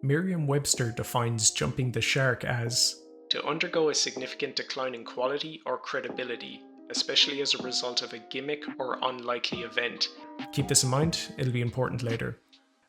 Merriam-Webster defines jumping the shark as to undergo a significant decline in quality or credibility, especially as a result of a gimmick or unlikely event. Keep this in mind, it'll be important later.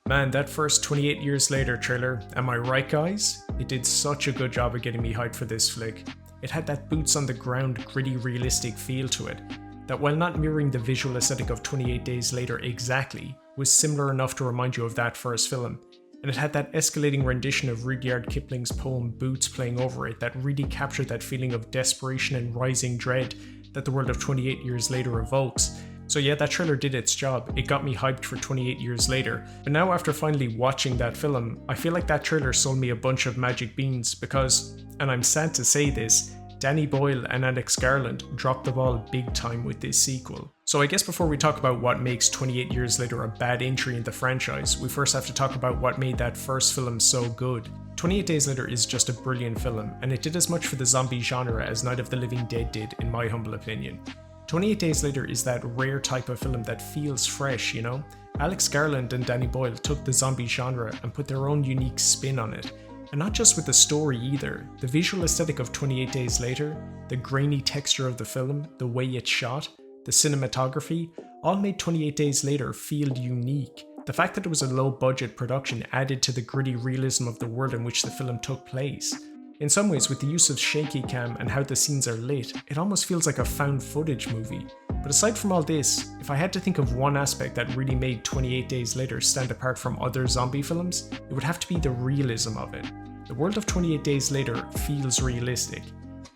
Man, that first 28 Years Later trailer, am I right guys? It did such a good job of getting me hyped for this flick. It had that boots on the ground, gritty, realistic feel to it, that while not mirroring the visual aesthetic of 28 Days Later exactly, was similar enough to remind you of that first film. And it had that escalating rendition of Rudyard Kipling's poem Boots playing over it that really captured that feeling of desperation and rising dread that the world of 28 Years Later evokes. So yeah, that trailer did its job. It got me hyped for 28 Years Later. But now after finally watching that film, I feel like that trailer sold me a bunch of magic beans because, and I'm sad to say this, Danny Boyle and Alex Garland dropped the ball big time with this sequel. So I guess before we talk about what makes 28 Years Later a bad entry in the franchise, we first have to talk about what made that first film so good. 28 Days Later is just a brilliant film, and it did as much for the zombie genre as Night of the Living Dead did, in my humble opinion. 28 Days Later is that rare type of film that feels fresh, you know? Alex Garland and Danny Boyle took the zombie genre and put their own unique spin on it. And not just with the story either. The visual aesthetic of 28 Days Later, the grainy texture of the film, the way it's shot, the cinematography, all made 28 Days Later feel unique. The fact that it was a low-budget production added to the gritty realism of the world in which the film took place. In some ways, with the use of shaky cam and how the scenes are lit, it almost feels like a found footage movie. But aside from all this, if I had to think of one aspect that really made 28 Days Later stand apart from other zombie films, it would have to be the realism of it. The world of 28 Days Later feels realistic.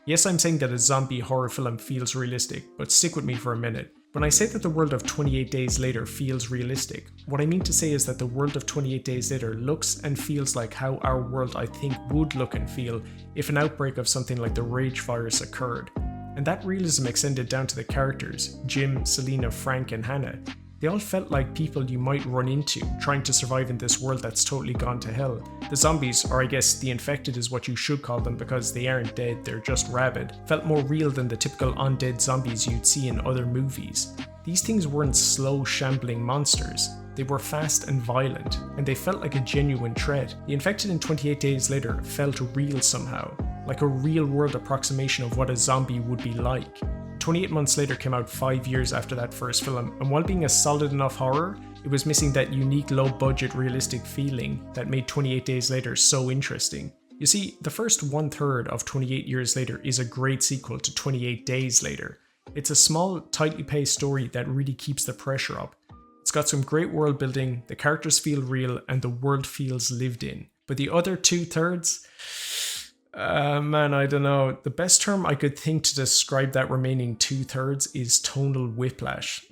Yes, I'm saying that a zombie horror film feels realistic, but stick with me for a minute. When I say that the world of 28 Days Later feels realistic, what I mean to say is that the world of 28 Days Later looks and feels like how our world I think would look and feel if an outbreak of something like the Rage virus occurred. And that realism extended down to the characters, Jim, Selena, Frank and Hannah. They all felt like people you might run into, trying to survive in this world that's totally gone to hell. The zombies, or I guess the infected is what you should call them because they aren't dead, they're just rabid, felt more real than the typical undead zombies you'd see in other movies. These things weren't slow, shambling monsters. They were fast and violent, and they felt like a genuine threat. The infected in 28 Days Later felt real somehow, like a real-world approximation of what a zombie would be like. 28 Months Later came out 5 years after that first film, and while being a solid enough horror, it was missing that unique low-budget realistic feeling that made 28 Days Later so interesting. You see, the first one-third of 28 Years Later is a great sequel to 28 Days Later. It's a small, tightly paced story that really keeps the pressure up. It's got some great world building, the characters feel real, and the world feels lived in. But the other two-thirds? Man, I don't know. The best term I could think to describe that remaining two-thirds is tonal whiplash.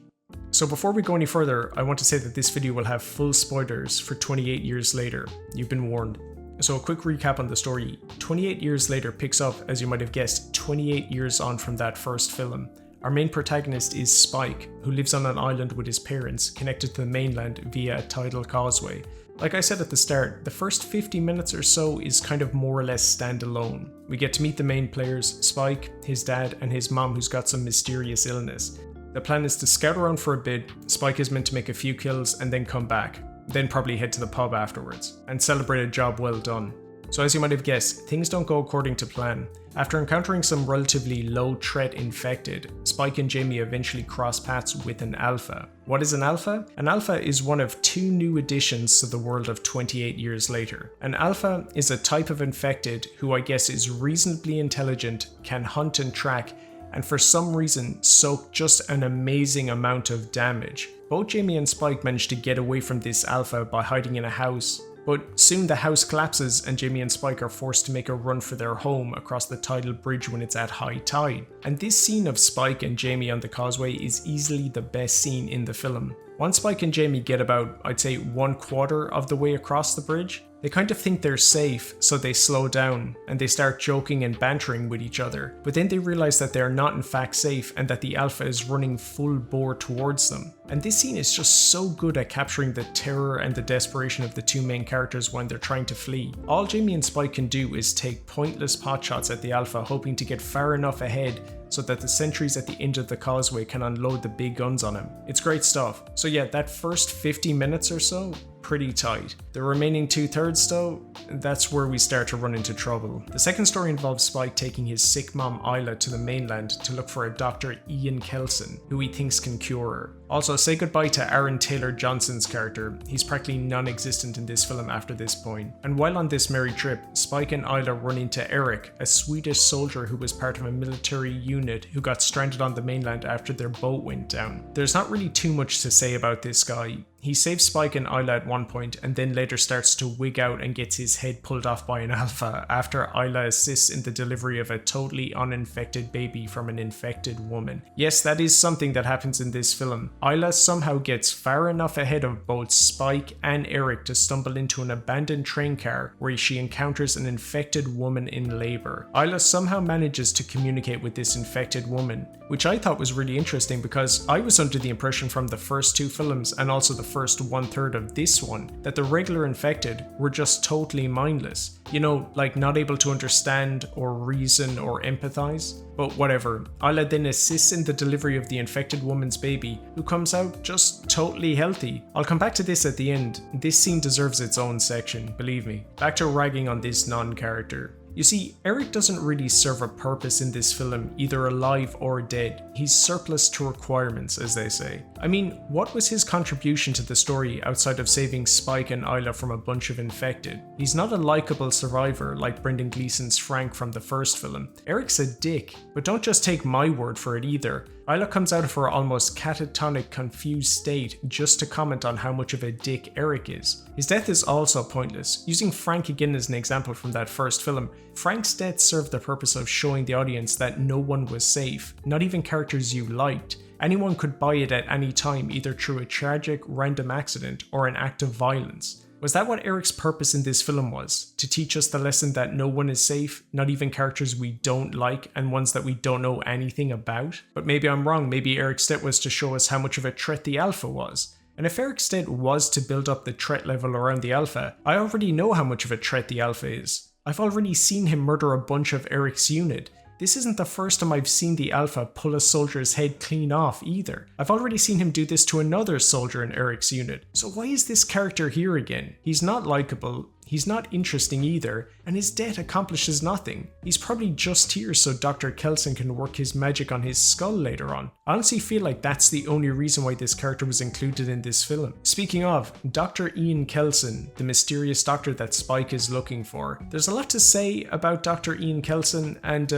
So before we go any further, I want to say that this video will have full spoilers for 28 Years Later. You've been warned. So a quick recap on the story. 28 Years Later picks up, as you might have guessed, 28 years on from that first film. Our main protagonist is Spike, who lives on an island with his parents, connected to the mainland via a tidal causeway. Like I said at the start, the first 50 minutes or so is kind of more or less standalone. We get to meet the main players, Spike, his dad, and his mom who's got some mysterious illness. The plan is to scout around for a bit, Spike is meant to make a few kills and then come back, then probably head to the pub afterwards, and celebrate a job well done. So as you might have guessed, things don't go according to plan. After encountering some relatively low-threat infected, Spike and Jamie eventually cross paths with an alpha. What is an alpha? An alpha is one of two new additions to the world of 28 Years Later. An alpha is a type of infected who I guess is reasonably intelligent, can hunt and track, and for some reason soak just an amazing amount of damage. Both Jamie and Spike manage to get away from this alpha by hiding in a house. But soon the house collapses and Jamie and Spike are forced to make a run for their home across the tidal bridge when it's at high tide. And this scene of Spike and Jamie on the causeway is easily the best scene in the film. Once Spike and Jamie get about, I'd say, 1/4 of the way across the bridge, they kind of think they're safe, so they slow down and they start joking and bantering with each other. But then they realize that they're not in fact safe and that the alpha is running full bore towards them. And this scene is just so good at capturing the terror and the desperation of the two main characters when they're trying to flee. All Jamie and Spike can do is take pointless potshots at the alpha, hoping to get far enough ahead so that the sentries at the end of the causeway can unload the big guns on him. It's great stuff. So yeah, that first 50 minutes or so pretty tight. The remaining 2/3 though, that's where we start to run into trouble. The second story involves Spike taking his sick mom Isla to the mainland to look for a Dr. Ian Kelson, who he thinks can cure her. Also, say goodbye to Aaron Taylor Johnson's character. He's practically non-existent in this film after this point. And while on this merry trip, Spike and Isla run into Eric, a Swedish soldier who was part of a military unit who got stranded on the mainland after their boat went down. There's not really too much to say about this guy. He saves Spike and Isla at one point and then later starts to wig out and gets his head pulled off by an alpha after Isla assists in the delivery of a totally uninfected baby from an infected woman. Yes, that is something that happens in this film. Isla somehow gets far enough ahead of both Spike and Eric to stumble into an abandoned train car where she encounters an infected woman in labor. Isla somehow manages to communicate with this infected woman, which I thought was really interesting because I was under the impression from the first two films and also the first 1/3 of this one that the regular infected were just totally mindless. You know, like not able to understand or reason or empathize. But whatever, Isla then assists in the delivery of the infected woman's baby, who comes out just totally healthy. I'll come back to this at the end. This scene deserves its own section, believe me. Back to ragging on this non-character. You see, Eric doesn't really serve a purpose in this film, either alive or dead. He's surplus to requirements, as they say. I mean, what was his contribution to the story outside of saving Spike and Isla from a bunch of infected? He's not a likable survivor like Brendan Gleeson's Frank from the first film. Eric's a dick, but don't just take my word for it either. Isla comes out of her almost catatonic, confused state just to comment on how much of a dick Eric is. His death is also pointless. Using Frank again as an example from that first film, Frank's death served the purpose of showing the audience that no one was safe, not even characters you liked. Anyone could buy it at any time, either through a tragic, random accident or an act of violence. Was that what Eric's purpose in this film was? To teach us the lesson that no one is safe, not even characters we don't like and ones that we don't know anything about? But maybe I'm wrong, maybe Eric's death was to show us how much of a threat the Alpha was. And if Eric's death was to build up the threat level around the Alpha, I already know how much of a threat the Alpha is. I've already seen him murder a bunch of Eric's unit. This isn't the first time I've seen the Alpha pull a soldier's head clean off either. I've already seen him do this to another soldier in Eric's unit. So why is this character here again? He's not likable, he's not interesting either, and his death accomplishes nothing. He's probably just here so Dr. Kelson can work his magic on his skull later on. I honestly feel like that's the only reason why this character was included in this film. Speaking of, Dr. Ian Kelson, the mysterious doctor that Spike is looking for. There's a lot to say about Dr. Ian Kelson, and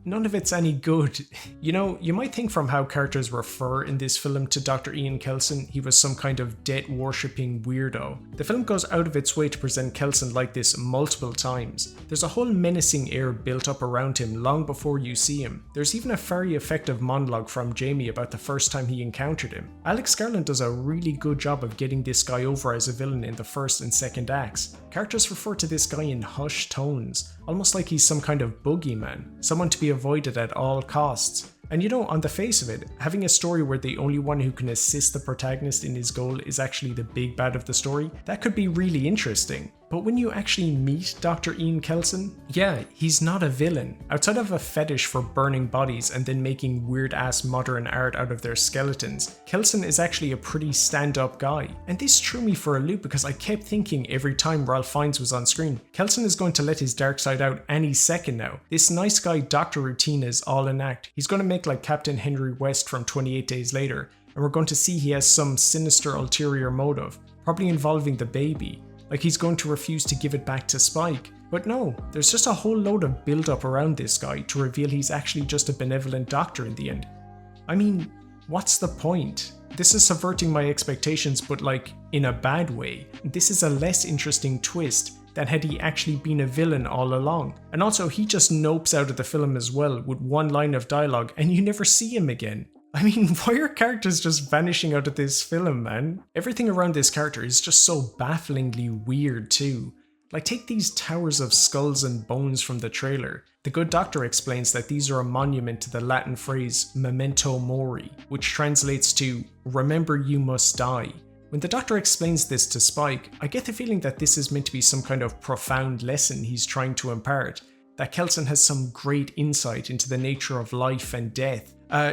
none of it's any good. You know, you might think from how characters refer in this film to Dr. Ian Kelson, he was some kind of death-worshipping weirdo. The film goes out of its way to present Kelson like this multiple times. There's a whole menacing air built up around him long before you see him. There's even a very effective monologue from Jamie about the first time he encountered him. Alex Garland does a really good job of getting this guy over as a villain in the first and second acts. Characters refer to this guy in hushed tones, almost like he's some kind of boogeyman, someone to be avoided at all costs. And you know, on the face of it, having a story where the only one who can assist the protagonist in his goal is actually the big bad of the story, that could be really interesting. But when you actually meet Dr. Ian Kelson, yeah, he's not a villain. Outside of a fetish for burning bodies and then making weird ass modern art out of their skeletons, Kelson is actually a pretty stand-up guy. And this threw me for a loop because I kept thinking every time Ralph Fiennes was on screen, Kelson is going to let his dark side out any second now. This nice guy doctor routine is all an act. He's going to make like Captain Henry West from 28 Days Later, and we're going to see he has some sinister ulterior motive, probably involving the baby. Like he's going to refuse to give it back to Spike. But no, there's just a whole load of build-up around this guy to reveal he's actually just a benevolent doctor in the end. I mean, what's the point? This is subverting my expectations, but like, in a bad way. This is a less interesting twist than had he actually been a villain all along. And also, he just nopes out of the film as well with one line of dialogue and you never see him again. I mean, why are characters just vanishing out of this film, man? Everything around this character is just so bafflingly weird too. Like, take these towers of skulls and bones from the trailer. The good doctor explains that these are a monument to the Latin phrase memento mori, which translates to remember you must die. When the doctor explains this to Spike, I get the feeling that this is meant to be some kind of profound lesson he's trying to impart, that Kelson has some great insight into the nature of life and death.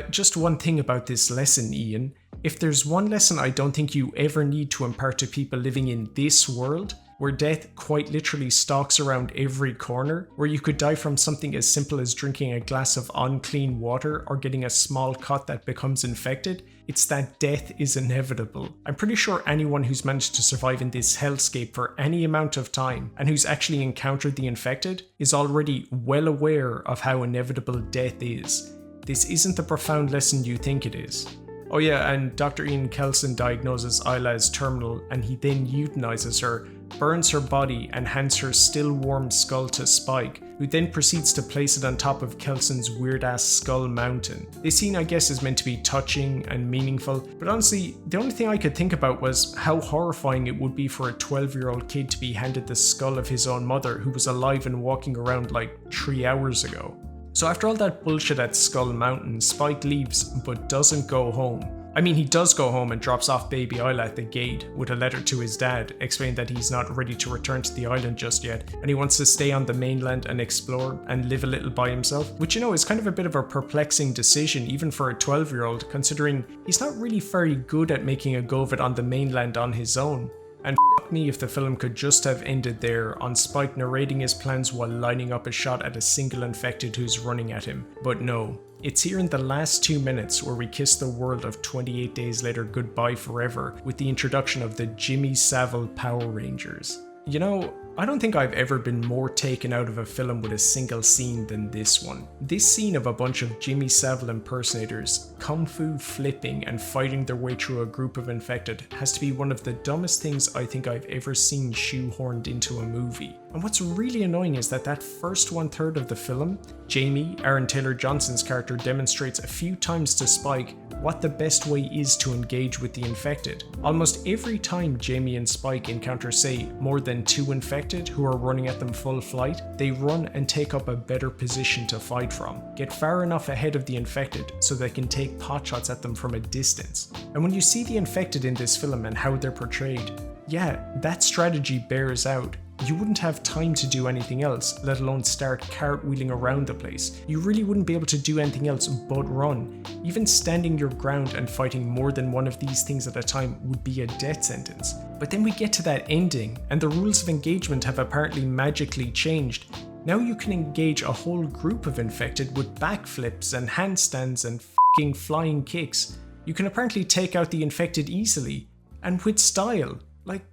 Just one thing about this lesson, Ian. If there's one lesson I don't think you ever need to impart to people living in this world, where death quite literally stalks around every corner, where you could die from something as simple as drinking a glass of unclean water or getting a small cut that becomes infected, it's that death is inevitable. I'm pretty sure anyone who's managed to survive in this hellscape for any amount of time and who's actually encountered the infected is already well aware of how inevitable death is. This isn't the profound lesson you think it is. Oh yeah, and Dr. Ian Kelson diagnoses Isla as terminal and he then euthanizes her, burns her body and hands her still warm skull to Spike, who then proceeds to place it on top of Kelson's weird ass skull mountain. This scene I guess is meant to be touching and meaningful, but honestly, the only thing I could think about was how horrifying it would be for a 12-year-old kid to be handed the skull of his own mother who was alive and walking around like 3 hours ago. So after all that bullshit at Skull Mountain, Spike leaves but doesn't go home. I mean, he does go home and drops off baby Isla at the gate with a letter to his dad, explaining that he's not ready to return to the island just yet, and he wants to stay on the mainland and explore and live a little by himself, which is kind of a bit of a perplexing decision even for a 12-year-old, considering he's not really very good at making a go of it on the mainland on his own. And fuck me if the film could just have ended there, on Spike narrating his plans while lining up a shot at a single infected who's running at him. But no, it's here in the last 2 minutes where we kiss the world of 28 Days Later goodbye forever with the introduction of the Jimmy Savile Power Rangers. I don't think I've ever been more taken out of a film with a single scene than this one. This scene of a bunch of Jimmy Savile impersonators kung fu flipping and fighting their way through a group of infected has to be one of the dumbest things I think I've ever seen shoehorned into a movie. And what's really annoying is that first 1/3 of the film, Jamie, Aaron Taylor-Johnson's character, demonstrates a few times to Spike what the best way is to engage with the infected. Almost every time Jamie and Spike encounter, say, more than 2 infected who are running at them full flight, they run and take up a better position to fight from. Get far enough ahead of the infected so they can take potshots at them from a distance. And when you see the infected in this film and how they're portrayed, yeah, that strategy bears out. You wouldn't have time to do anything else, let alone start cartwheeling around the place. You really wouldn't be able to do anything else but run. Even standing your ground and fighting more than one of these things at a time would be a death sentence. But then we get to that ending, and the rules of engagement have apparently magically changed. Now you can engage a whole group of infected with backflips and handstands and fucking flying kicks. You can apparently take out the infected easily, and with style. Like,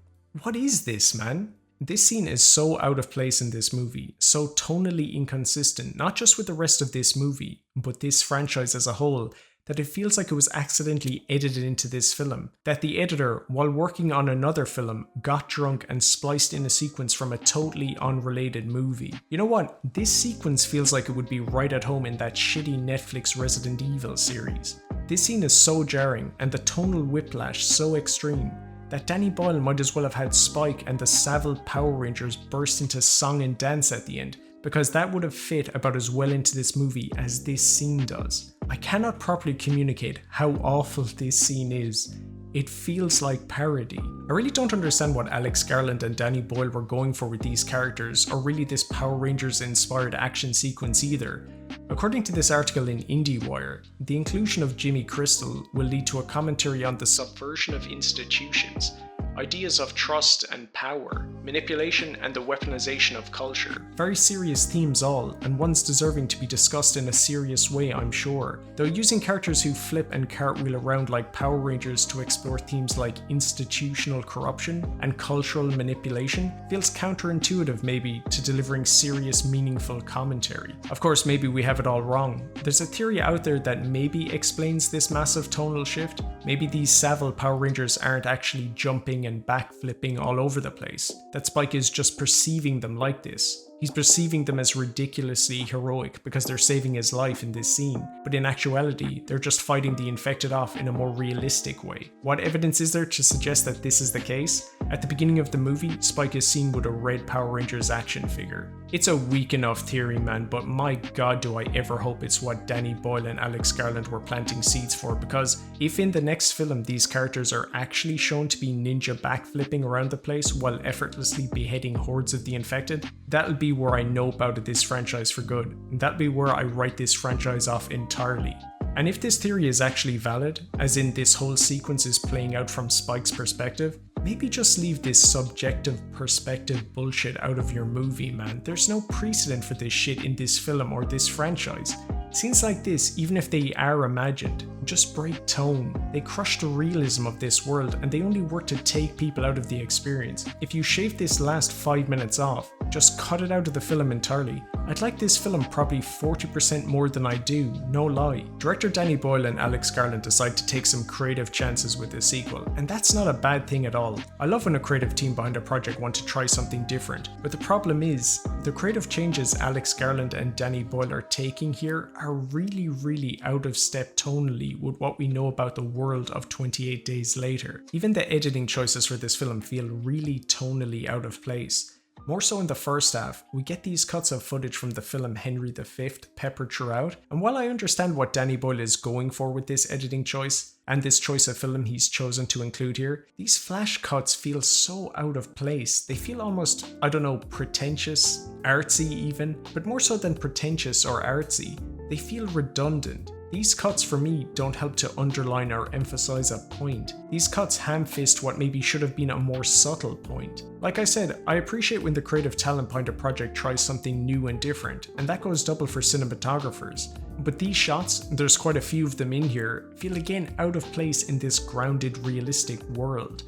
what is this, man? This scene is so out of place in this movie, so tonally inconsistent, not just with the rest of this movie, but this franchise as a whole, that it feels like it was accidentally edited into this film. That the editor, while working on another film, got drunk and spliced in a sequence from a totally unrelated movie. You know what? This sequence feels like it would be right at home in that shitty Netflix Resident Evil series. This scene is so jarring, and the tonal whiplash so extreme, that Danny Boyle might as well have had Spike and the Savile Power Rangers burst into song and dance at the end, because that would have fit about as well into this movie as this scene does. I cannot properly communicate how awful this scene is. It feels like parody. I really don't understand what Alex Garland and Danny Boyle were going for with these characters, or really this Power Rangers inspired action sequence either. According to this article in IndieWire, the inclusion of Jimmy Crystal will lead to a commentary on the subversion of institutions, ideas of trust and power, manipulation and the weaponization of culture. Very serious themes all, and ones deserving to be discussed in a serious way, I'm sure. Though using characters who flip and cartwheel around like Power Rangers to explore themes like institutional corruption and cultural manipulation feels counterintuitive maybe to delivering serious, meaningful commentary. Of course, maybe we have it all wrong. There's a theory out there that maybe explains this massive tonal shift. Maybe these Savile Power Rangers aren't actually jumping and backflipping all over the place. That Spike is just perceiving them like this. He's perceiving them as ridiculously heroic because they're saving his life in this scene, but in actuality, they're just fighting the infected off in a more realistic way. What evidence is there to suggest that this is the case? At the beginning of the movie, Spike is seen with a red Power Rangers action figure. It's a weak enough theory, man, but my god do I ever hope it's what Danny Boyle and Alex Garland were planting seeds for, because if in the next film these characters are actually shown to be ninja backflipping around the place while effortlessly beheading hordes of the infected, that'll be where I nope out of this franchise for good. That'll be where I write this franchise off entirely. And if this theory is actually valid, as in this whole sequence is playing out from Spike's perspective, maybe just leave this subjective perspective bullshit out of your movie, man. There's no precedent for this shit in this film or this franchise. Scenes like this, even if they are imagined, just break tone. They crush the realism of this world and they only work to take people out of the experience. If you shave this last 5 minutes off, just cut it out of the film entirely, I'd like this film probably 40% more than I do, no lie. Director Danny Boyle and Alex Garland decide to take some creative chances with this sequel, and that's not a bad thing at all. I love when a creative team behind a project want to try something different, but the problem is, the creative changes Alex Garland and Danny Boyle are taking here are really out of step tonally with what we know about the world of 28 Days Later. Even the editing choices for this film feel really tonally out of place. More so in the first half, we get these cuts of footage from the film Henry V peppered throughout, and while I understand what Danny Boyle is going for with this editing choice, and this choice of film he's chosen to include here, these flash cuts feel so out of place. They feel almost, I don't know, pretentious, artsy even, but more so than pretentious or artsy, they feel redundant. These cuts for me don't help to underline or emphasize a point. These cuts ham-fist what maybe should have been a more subtle point. Like I said, I appreciate when the creative talent behind a project tries something new and different, and that goes double for cinematographers. But these shots, there's quite a few of them in here, feel again out of place in this grounded, realistic world.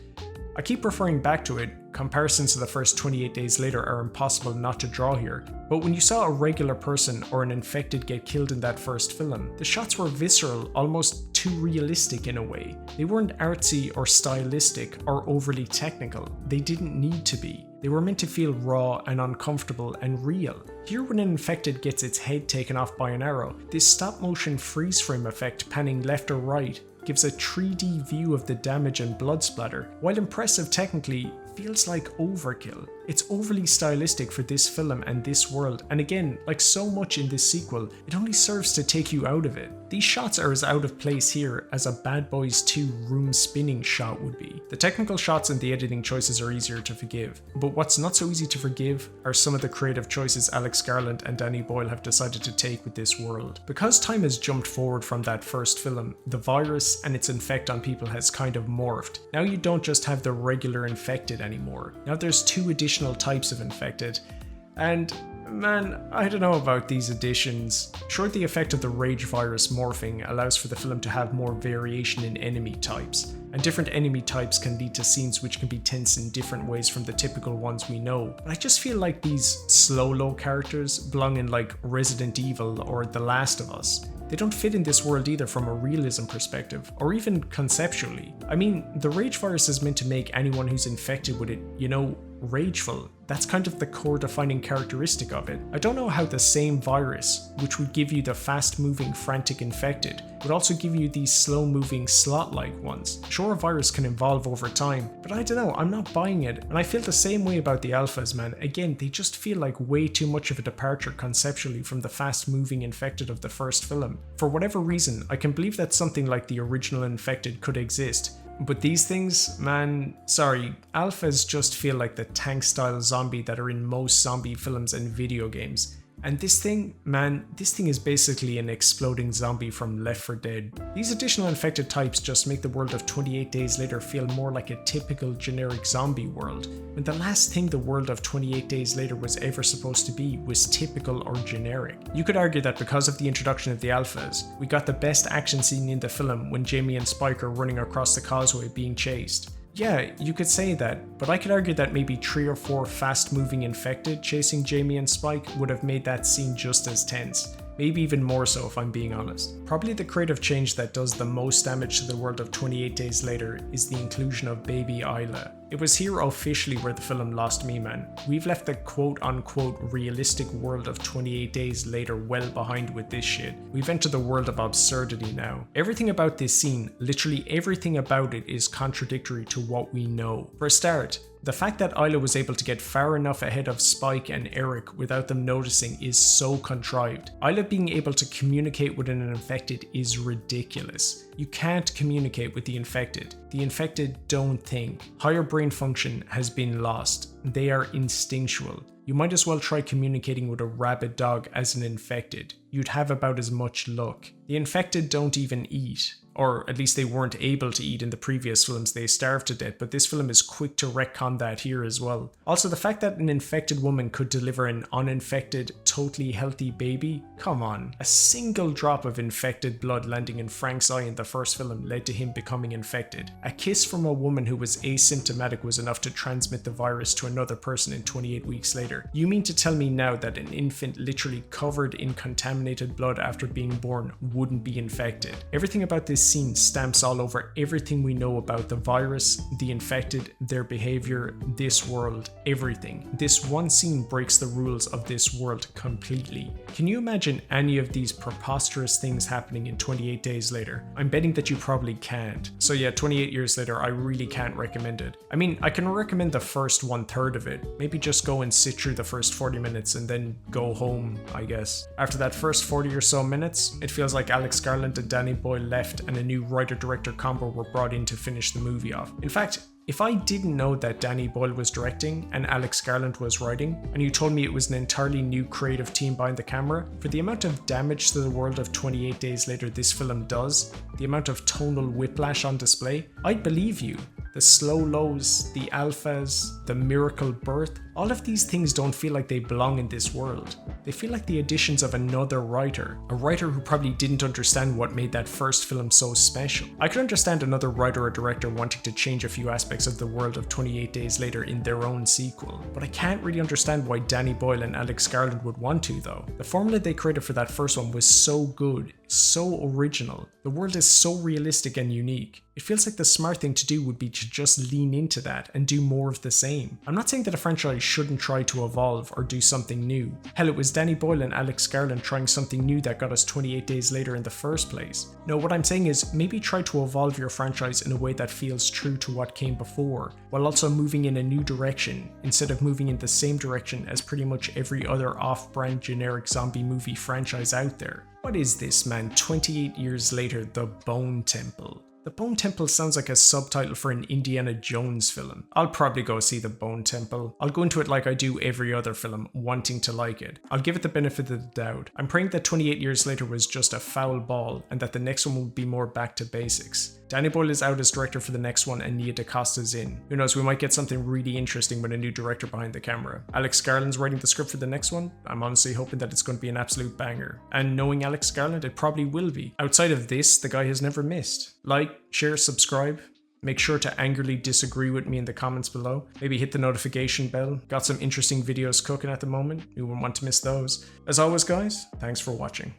I keep referring back to it, comparisons to the first 28 Days Later are impossible not to draw here, but when you saw a regular person or an infected get killed in that first film, the shots were visceral, almost too realistic in a way. They weren't artsy or stylistic or overly technical, they didn't need to be. They were meant to feel raw and uncomfortable and real. Here when an infected gets its head taken off by an arrow, this stop motion freeze frame effect panning left or right gives a 3D view of the damage and blood splatter. While impressive technically, feels like overkill. It's overly stylistic for this film and this world, and again, like so much in this sequel, it only serves to take you out of it. These shots are as out of place here as a Bad Boys 2 room spinning shot would be. The technical shots and the editing choices are easier to forgive, but what's not so easy to forgive are some of the creative choices Alex Garland and Danny Boyle have decided to take with this world. Because time has jumped forward from that first film, the virus and its effect on people has kind of morphed. Now you don't just have the regular infected anymore. Now there's 2 additional types of infected, and man, I don't know about these additions. Sure, the effect of the rage virus morphing allows for the film to have more variation in enemy types, and different enemy types can lead to scenes which can be tense in different ways from the typical ones we know. But I just feel like these slow-low characters belong in like Resident Evil or The Last of Us. They don't fit in this world either from a realism perspective, or even conceptually. I mean, the rage virus is meant to make anyone who's infected with it, you know, rageful. That's kind of the core defining characteristic of it. I don't know how the same virus, which would give you the fast moving frantic infected, would also give you these slow moving slot-like ones. Sure, a virus can evolve over time, but I don't know, I'm not buying it, and I feel the same way about the alphas, man. Again, they just feel like way too much of a departure conceptually from the fast moving infected of the first film. For whatever reason, I can believe that something like the original infected could exist, but these things, man, sorry, alphas just feel like the tank style zombie that are in most zombie films and video games. And this thing, man, this thing is basically an exploding zombie from Left 4 Dead. These additional infected types just make the world of 28 Days Later feel more like a typical generic zombie world, when the last thing the world of 28 Days Later was ever supposed to be was typical or generic. You could argue that because of the introduction of the alphas, we got the best action scene in the film when Jamie and Spike are running across the causeway being chased. Yeah, you could say that, but I could argue that maybe 3 or 4 fast-moving infected chasing Jamie and Spike would have made that scene just as tense. Maybe even more so if I'm being honest. Probably the creative change that does the most damage to the world of 28 Days Later is the inclusion of baby Isla. It was here officially where the film lost me, man. We've left the quote-unquote realistic world of 28 Days Later well behind with this shit. We've entered the world of absurdity now. Everything about this scene, literally everything about it, is contradictory to what we know. For a start, the fact that Isla was able to get far enough ahead of Spike and Eric without them noticing is so contrived. Isla being able to communicate with an infected is ridiculous. You can't communicate with the infected. The infected don't think. Higher brain function has been lost. They are instinctual. You might as well try communicating with a rabid dog as an infected. You'd have about as much luck. The infected don't even eat. Or at least they weren't able to eat in the previous films, they starved to death, but this film is quick to retcon that here as well. Also, the fact that an infected woman could deliver an uninfected, totally healthy baby? Come on. A single drop of infected blood landing in Frank's eye in the first film led to him becoming infected. A kiss from a woman who was asymptomatic was enough to transmit the virus to another person in 28 weeks later. You mean to tell me now that an infant literally covered in contaminated blood after being born wouldn't be infected? Everything about this scene stamps all over everything we know about the virus, the infected, their behavior, this world, everything. This one scene breaks the rules of this world completely. Can you imagine any of these preposterous things happening in 28 days later? I'm betting that you probably can't. So yeah, 28 years later, I really can't recommend it. I mean, I can recommend the first 1/3 of it. Maybe just go and sit through the first 40 minutes and then go home, I guess. After that first 40 or so minutes, it feels like Alex Garland and Danny Boyle left and a new writer-director combo were brought in to finish the movie off. In fact, if I didn't know that Danny Boyle was directing and Alex Garland was writing, and you told me it was an entirely new creative team behind the camera, for the amount of damage to the world of 28 days later this film does, the amount of tonal whiplash on display, I'd believe you. The slow lows, the alphas, the miracle birth, all of these things don't feel like they belong in this world. They feel like the additions of another writer, a writer who probably didn't understand what made that first film so special. I could understand another writer or director wanting to change a few aspects of the world of 28 days later in their own sequel, but I can't really understand why Danny Boyle and Alex Garland would want to though. The formula they created for that first one was so good, so original. The world is so realistic and unique. It feels like the smart thing to do would be to just lean into that and do more of the same. I'm not saying that a franchise shouldn't try to evolve or do something new. Hell, it was Danny Boyle and Alex Garland trying something new that got us 28 days later in the first place. No, what I'm saying is maybe try to evolve your franchise in a way that feels true to what came before, while also moving in a new direction, instead of moving in the same direction as pretty much every other off-brand generic zombie movie franchise out there. What is this, man? 28 years later, The Bone Temple. The Bone Temple sounds like a subtitle for an Indiana Jones film. I'll probably go see The Bone Temple. I'll go into it like I do every other film, wanting to like it. I'll give it the benefit of the doubt. I'm praying that 28 years later was just a foul ball and that the next one will be more back to basics. Danny Boyle is out as director for the next one and Nia DaCosta's in. Who knows, we might get something really interesting with a new director behind the camera. Alex Garland's writing the script for the next one. I'm honestly hoping that it's going to be an absolute banger. And knowing Alex Garland, it probably will be. Outside of this, the guy has never missed. Like, share, subscribe. Make sure to angrily disagree with me in the comments below. Maybe hit the notification bell. Got some interesting videos cooking at the moment. You won't want to miss those. As always, guys, thanks for watching.